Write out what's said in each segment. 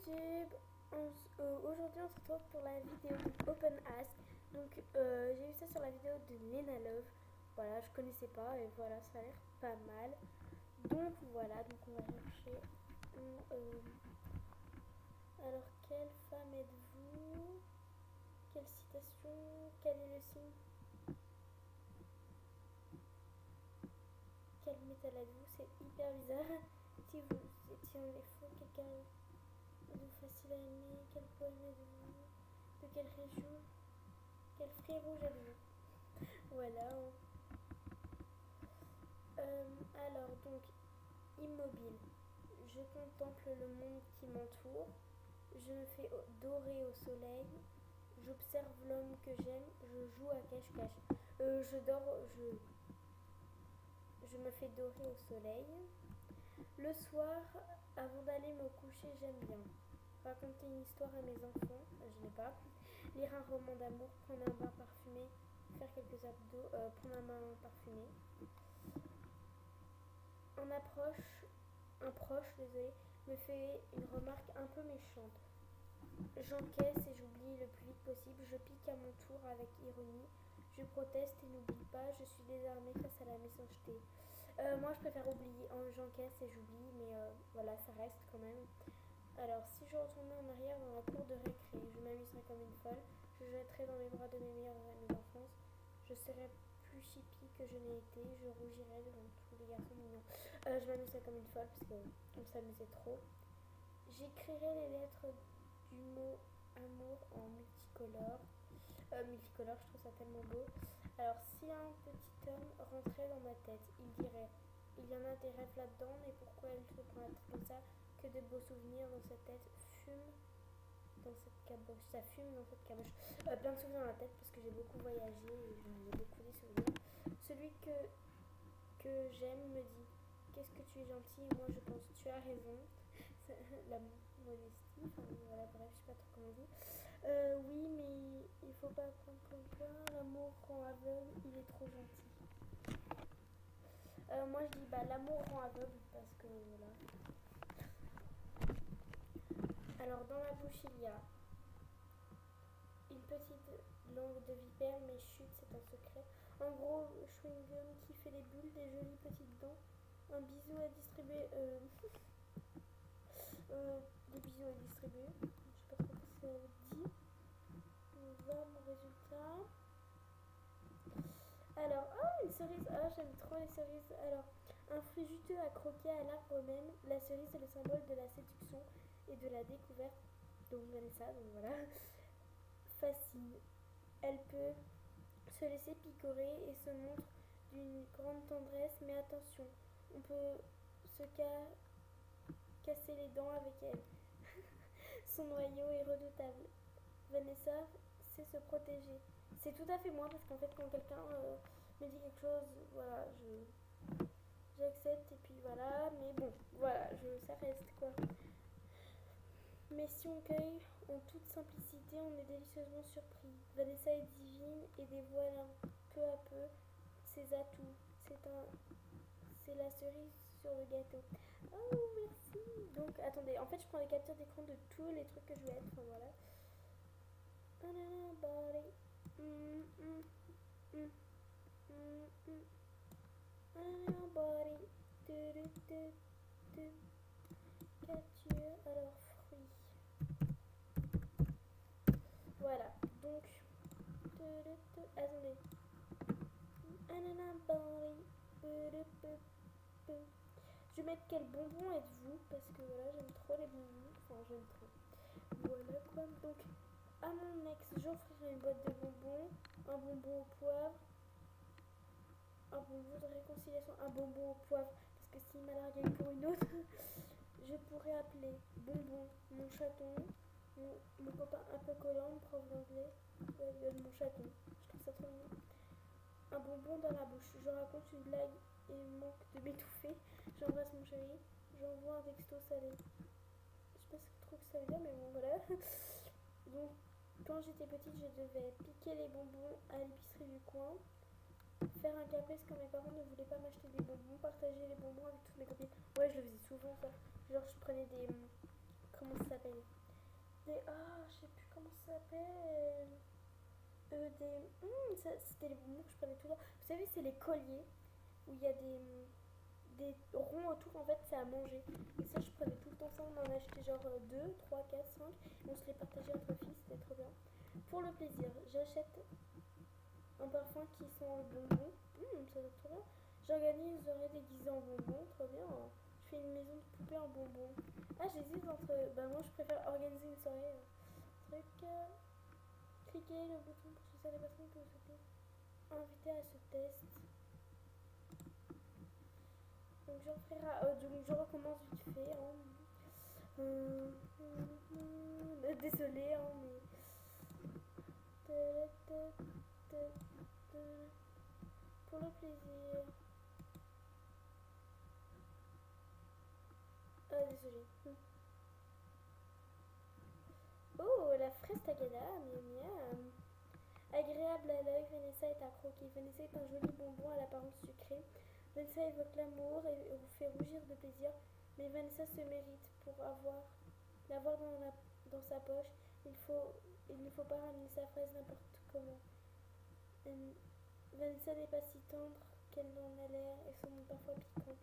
YouTube, aujourd'hui on se retrouve pour la vidéo Open Ask. Donc j'ai vu ça sur la vidéo de Lena Love. Voilà, je connaissais pas et voilà, ça a l'air pas mal. Donc voilà, donc on va chercher. Alors, quelle femme êtes-vous? Quelle citation? Quel est le signe? Quel métal êtes-vous? C'est hyper bizarre. Si vous étiez un défaut, quelqu'un de facile à aimer, quel poème êtes-vous? De quelle région? Quel fruit rouge êtes-vous? Voilà. Alors, donc, immobile. Je contemple le monde qui m'entoure. Je me fais dorer au soleil. J'observe l'homme que j'aime. Je joue à cache-cache. Je dors. Je me fais dorer au soleil. Le soir, avant d'aller me coucher, j'aime bien raconter une histoire à mes enfants, je n'ai pas, lire un roman d'amour, prendre un bain parfumé, faire quelques abdos, prendre un bain parfumé. Un proche, désolé, me fait une remarque un peu méchante. J'encaisse et j'oublie le plus vite possible. Je pique à mon tour avec ironie. Je proteste et n'oublie pas. Je suis désarmée face à la méchanceté. Moi, je préfère oublier. J'encaisse et j'oublie, mais voilà, ça reste quand même. Alors, si je retournais en arrière dans la cour de récré, je m'amuserais comme une folle. Je jetterais dans les bras de mes meilleurs amis d'enfance. Je serais plus chippie que je n'ai été. Je rougirais devant tous les garçons mignons. Je m'amuserais comme une folle parce qu'on s'amusait trop. J'écrirais les lettres du mot amour en multicolore. Multicolore, je trouve ça tellement beau. Alors, si un petit homme rentrait dans ma tête, il dirait: il y en a des rêves là-dedans, mais pourquoi elle se prend la tête comme ça? Que de beaux souvenirs dans cette tête fument dans cette caboche. Ça fume dans cette caboche. Plein de souvenirs dans la tête parce que j'ai beaucoup voyagé et j'ai beaucoup des souvenirs. Celui que j'aime me dit: qu'est-ce que tu es gentil? Et moi je pense: tu as raison. La modestie, enfin voilà, bref, je sais pas trop comment on dit. Oui, mais il faut pas prendre comme quoi. L'amour rend aveugle, il est trop gentil. Moi je dis bah l'amour rend aveugle parce que voilà. Alors dans la bouche il y a une petite langue de vipère, mais chut, c'est un secret. En gros, chewing-gum qui fait les bulles, des jolies petites dents. Un bisou à distribuer. Des bisous à distribuer. Je sais pas trop ce que ça dit. On va mon résultat. Alors, oh, une cerise. Ah, j'aime trop les cerises. Alors, un fruit juteux à croquer à l'arbre même. La cerise est le symbole de la séduction et de la découverte. Donc, Vanessa, donc voilà. Fascine. Elle peut se laisser picorer et se montre d'une grande tendresse, mais attention, on peut se casser les dents avec elle. Son noyau est redoutable. Vanessa sait se protéger. C'est tout à fait moi parce qu'en fait quand quelqu'un me dit quelque chose, voilà, j'accepte et puis voilà, mais bon, voilà, ça reste quoi. Mais si on cueille en toute simplicité, on est délicieusement surpris. Vanessa est divine et dévoile peu à peu ses atouts. C'est la cerise sur le gâteau. Oh, merci. Donc, attendez, en fait, je prends des captures d'écran de tous les trucs que je vais être. Enfin, voilà. Capture, alors, fruits. Voilà, donc. Attendez. Je vais mettre quel bonbon êtes-vous? Parce que voilà, j'aime trop les bonbons. Enfin, j'aime trop. Voilà quoi. Donc, à mon ex, j'offrirai une boîte de bonbons, un bonbon au poivre, un bonbon de réconciliation, un bonbon au poivre. Parce que s'il m'a largué pour une autre, je pourrais appeler bonbon mon chaton. Mon copain un peu collant, prof d'anglais, mon chaton. Je trouve ça trop mignon. Un bonbon dans la bouche. Je raconte une blague et manque de m'étouffer. J'embrasse mon chéri. J'envoie un texto salé. Je sais pas trop ce que ça veut dire, mais bon, voilà. Donc, quand j'étais petite, je devais piquer les bonbons à l'épicerie du coin, faire un caprice quand mes parents ne voulaient pas m'acheter des bonbons, partager les bonbons avec toutes mes copines. Ouais, je le faisais souvent, ça. Genre, je prenais des... Comment ça s'appelle? c'était les bonbons que je prenais tout le temps. Vous savez, c'est les colliers où il y a des ronds autour, en fait, c'est à manger. Et ça, je prenais tout le temps ça. On en achetait genre 2, 3, 4, 5. Et on se les partageait entre filles, c'était trop bien. Pour le plaisir, j'achète un parfum qui sent le bonbon. Ça doit être trop bien. J'organise une soirée déguisée en bonbon, trop bien. Je fais une maison de poupée en bonbon. Ah, j'hésite entre. Bah, moi, je préfère organiser une soirée. Truc. Cliquez le bouton pour choisir les personnes que vous souhaitez inviter à ce test. Donc, donc je recommence vite fait. Désolée, mais. Pour le plaisir. Ah, désolée. Oh, la fraise tagada, miam miam. Agréable à l'œil, Vanessa est à croquer. Vanessa est un joli bonbon à l'apparence sucrée. Vanessa évoque l'amour et vous fait rougir de plaisir. Mais Vanessa se mérite pour l'avoir dans sa poche. Il ne faut pas ramener sa fraise n'importe comment. Vanessa n'est pas si tendre qu'elle en a l'air et son nom parfois piquante.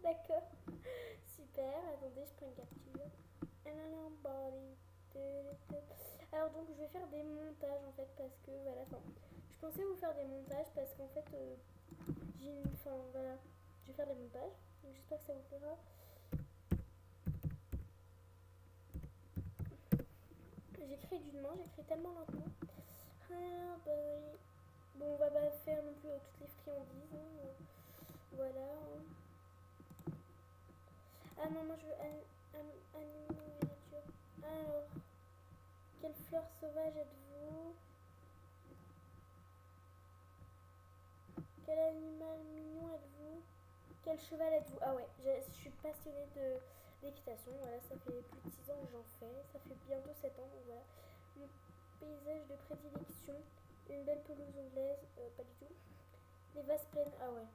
D'accord. Super. Attendez, je prends une capture. Alors donc je vais faire des montages en fait parce que voilà, je pensais vous faire des montages parce qu'en fait voilà, je vais faire des montages, donc j'espère que ça vous plaira. J'écris d'une main, j'écris tellement lentement. Bon, on va pas faire non plus toutes les friandises, voilà. Ah non, moi je veux animaux et nature. Alors, quelle fleur sauvage êtes-vous? Quel animal mignon êtes-vous? Quel cheval êtes-vous? Ah ouais, je suis passionnée d'équitation. Voilà, ça fait plus de 6 ans que j'en fais. Ça fait bientôt 7 ans, donc voilà. Mon paysage de prédilection, une belle pelouse anglaise, pas du tout. Les vases pleines, ah ouais,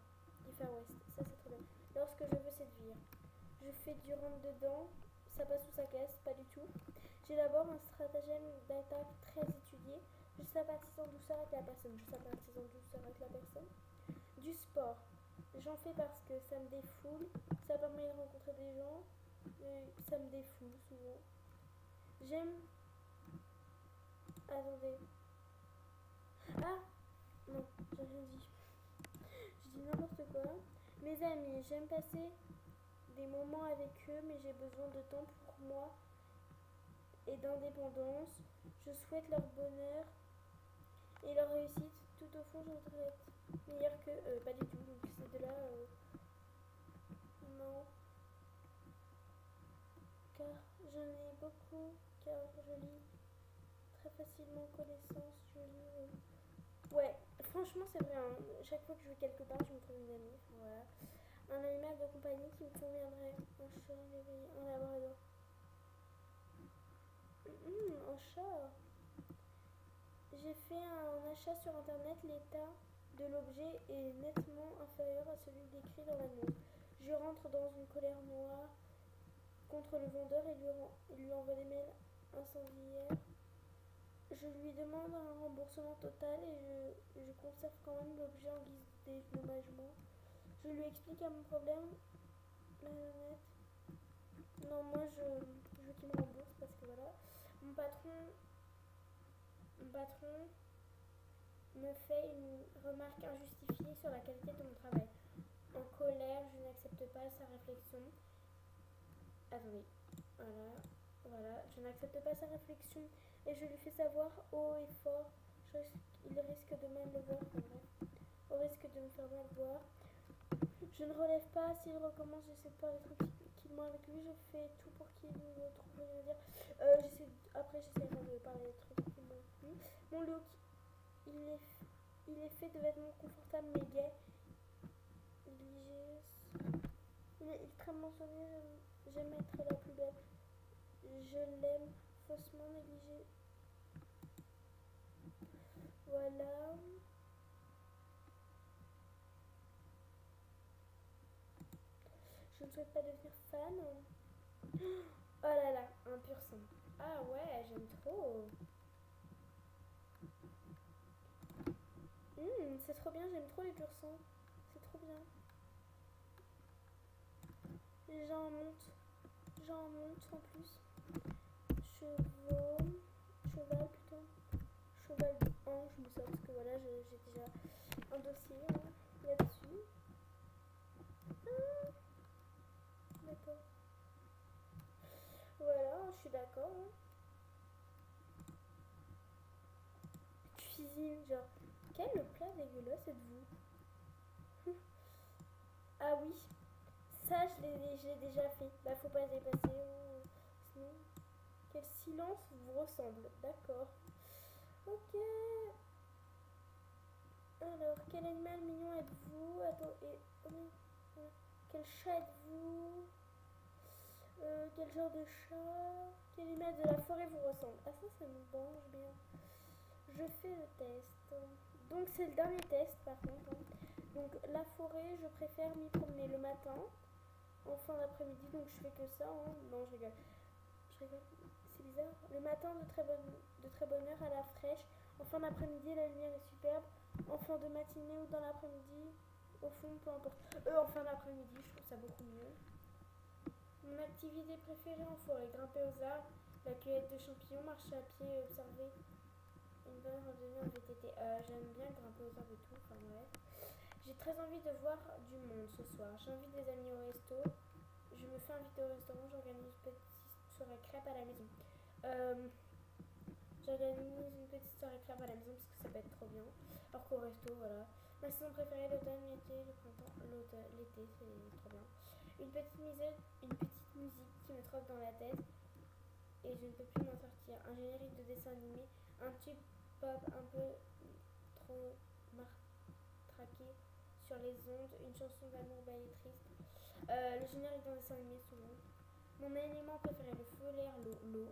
du Far West, ça c'est trop bien. Lorsque je veux séduire, je fais du rentre-dedans, ça passe ou ça casse, pas du tout. J'ai d'abord un stratagème d'attaque très étudié. Je sympathise en douceur avec la personne. Du sport. J'en fais parce que ça me défoule, ça permet de rencontrer des gens, et ça me défoule souvent. J'aime. Attendez. Ah non, j'ai rien dit. Je dis n'importe quoi. Mes amis, j'aime passer des moments avec eux, mais j'ai besoin de temps pour moi et d'indépendance. Je souhaite leur bonheur et leur réussite. Tout au fond, je voudrais être meilleur que eux. Pas du tout. Donc c'est de là. Non. Car j'en ai beaucoup. Car je lis très facilement connaissance. Je lis. Ouais, franchement, c'est vrai. Hein. Chaque fois que je vais quelque part, je me trouve une amie. Voilà. Un animal de compagnie qui me conviendrait. Un chat, un labrador. Un chat. J'ai fait un achat sur internet. L'état de l'objet est nettement inférieur à celui décrit dans l'annonce. Je rentre dans une colère noire contre le vendeur et lui envoie des mails incendiaires. Je lui demande un remboursement total et je conserve quand même l'objet en guise de dédommagement. Je lui explique à mon problème. Non, moi je veux qu'il me rembourse parce que voilà. Mon patron me fait une remarque injustifiée sur la qualité de mon travail. En colère, je n'accepte pas sa réflexion. Attendez, voilà, je n'accepte pas sa réflexion et je lui fais savoir haut et fort. Il risque de mal le voir, au risque de me faire mal voir. Je ne relève pas, s'il recommence, j'essaie de parler tranquillement avec lui, je fais tout pour qu'il me trouve rien à dire. J'essaierai de parler tranquillement avec lui. Mon look, il est fait de vêtements confortables mais gais. Il est extrêmement soigné, j'aime être la plus belle. Je l'aime faussement négligé. Voilà. Je ne souhaite pas devenir fan. Oh là là, un pur sang. Ah ouais, j'aime trop. C'est trop bien, j'aime trop les durs sang. C'est trop bien. J'en monte en plus. Cheval plutôt. Cheval de hanche, je me sors parce que voilà, j'ai déjà un dossier là-dessus. D'accord. Voilà, je suis d'accord. Cuisine, genre, quel plat dégueulasse êtes-vous? Ah oui, ça je l'ai déjà fait. Bah faut pas se dépasser. Sinon, quel silence vous ressemble? D'accord. Ok. Alors, quel animal mignon êtes-vous? Attends, quel chat êtes-vous? Quel genre de chat? Quel animal de la forêt vous ressemble? Ah ça me branche bien. Je fais le test. Donc c'est le dernier test par contre. Donc la forêt, je préfère m'y promener le matin, en fin d'après-midi, donc je fais que ça. Non, je rigole. C'est bizarre. Le matin de très bonne heure à la fraîche. En fin d'après-midi, la lumière est superbe. En fin de matinée ou dans l'après-midi, au fond, peu importe. En fin d'après-midi, je trouve ça beaucoup mieux. Mon activité préférée en forêt, grimper aux arbres, la cueillette de champignons, marcher à pied et observer une bonne randonnée en VTT. J'aime bien grimper aux arbres et tout, enfin bref. J'ai très envie de voir du monde ce soir. J'invite des amis au resto. Je me fais inviter au restaurant, j'organise une petite soirée crêpes à la maison. J'organise une petite soirée crêpes à la maison parce que ça peut être trop bien. Alors qu'au resto, voilà. Ma saison préférée, l'automne, l'été, le printemps. L'été, c'est trop bien. Une petite musique qui me trotte dans la tête et je ne peux plus m'en sortir. Un générique de dessin animé, un tube pop un peu trop martraqué sur les ondes, une chanson d'amour belle et triste. Le générique d'un dessin animé souvent. Mon élément préféré, le feu, l'air, l'eau.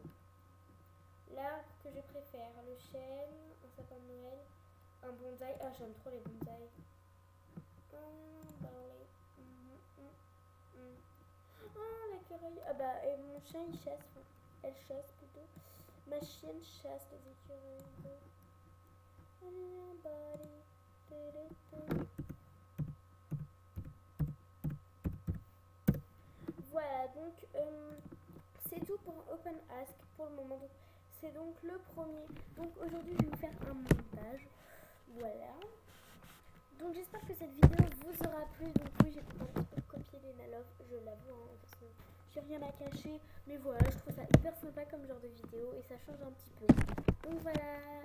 L'arbre que je préfère, le chêne, un sapin de Noël, un bonsaï. Ah, j'aime trop les bonsaïs. Ah, l'écureuil. Ah bah, et mon chien il chasse, enfin, elle chasse plutôt. Ma chienne chasse les écureuils. Voilà, donc c'est tout pour Open Ask pour le moment. C'est donc le premier. Donc aujourd'hui, je vais vous faire un montage. Voilà. Donc j'espère que cette vidéo vous aura plu. Donc oui, j'ai un petit peu copié Lena Love, je l'avoue, parce que j'ai rien à cacher. Mais voilà, je trouve ça hyper sympa comme genre de vidéo et ça change un petit peu. Donc voilà.